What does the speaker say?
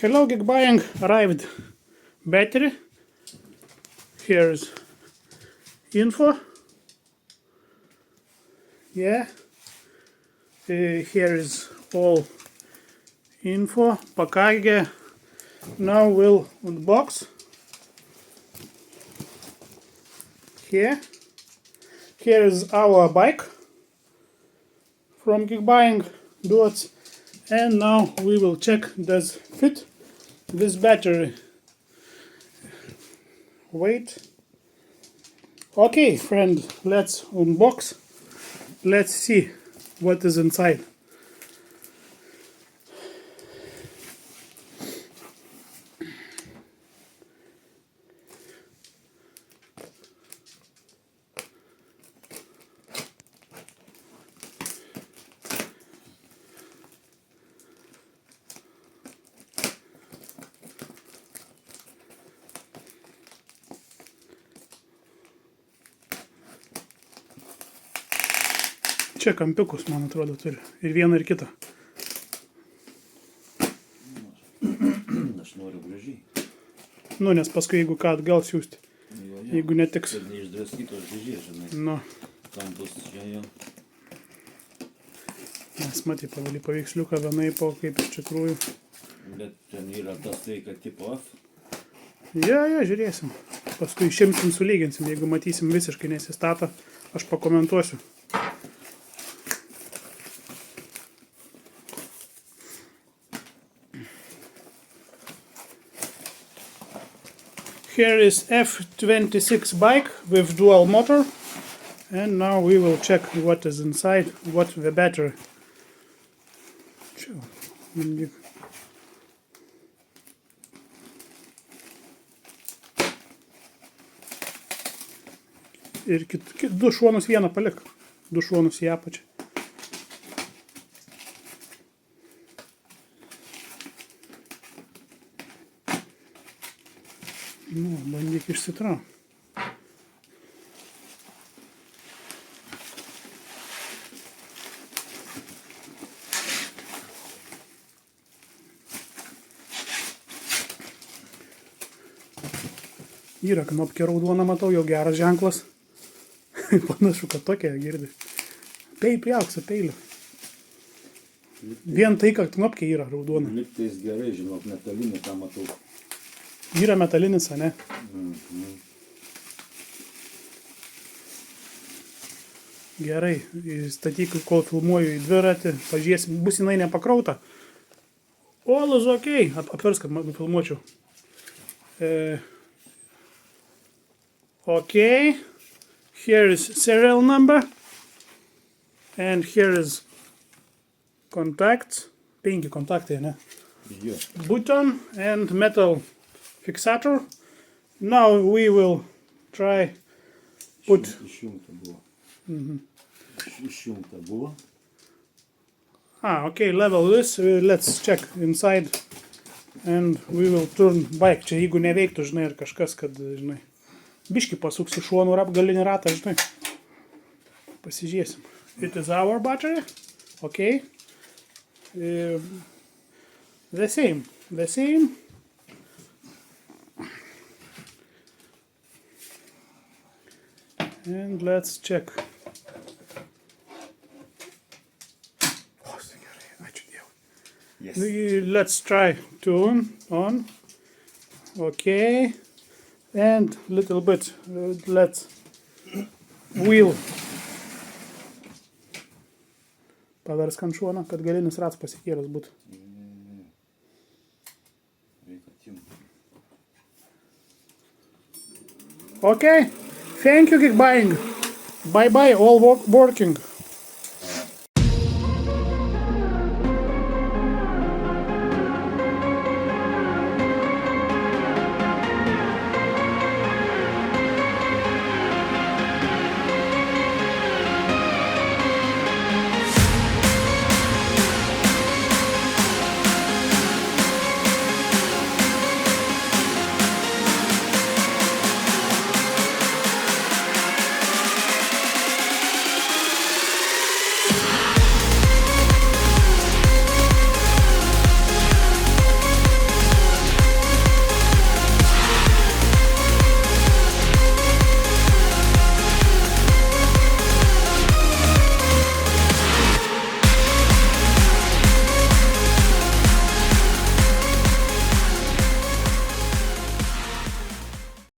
Hello, Geekbuying arrived battery. Here's info. Yeah. Here is all info. Pakage. Now we'll unbox. Here is our bike from Geekbuying DUOTTS, and now we will check does fit this battery. Wait. Okay, friend, let's unbox. Let's see what is inside. Čia kampiukus, man atrodo, turi. Ir vieną, ir kitą. Aš noriu gražiai. Nu, nes paskui, jeigu ką, atgal siųsti. Jeigu netiks. Kad neišdraskytos gražiai, žinai. Nu. Kampus čia jau. Nes matai, pavali paveiksliuką vienaip, o kaip iš tikrųjų. Bet ten yra tas tai, kad tipo F. Ja, žiūrėsim. Paskui išimsim, sulyginsim. Jeigu matysim visiškai nesistatą, aš pakomentuosiu. Here is F26 bike with dual motor, and now we will check what is inside, what the battery. Ir du šonus vieną palik, du šonus į apačią. Nu, bandyk išsitraukti. Yra knopkė raudona, matau, jau geras ženklas. Panašu, kad tokia girdi. Pjauk su peiliu. Vien tai, kad knopkė yra raudona. Lygtais gerai, žinok, metalinį tą matau. Yra metalinis, ne? Gerai, statyk, kol filmuoju į dviratį, pažiūrėsim, bus jinai nepakrauta. All is okay, apvers, kad filmuočiau. Okay, here is serial number, and here is contacts, 5 kontaktai, ne? Jo. Button and metal fixator. Now we will try put. Išjungta buvo. Išjungta buvo. Okay, level this. Let's check inside, and we will turn bike. Čia jeigu neveiktų, žinai, ir kažkas, kad, žinai, biškį pasuksi šonų ir apgalinį ratą, žinai. Pasižiūrėsim. It is our battery. Okay. The same. And let's check. Yes. Let's try to on. Okay. And little bit. Let's wheel. Paversk ant šono, kad galinis rats pasikėlęs būtų. Okay. Thank you, Geekbuying. Bye-bye, all working.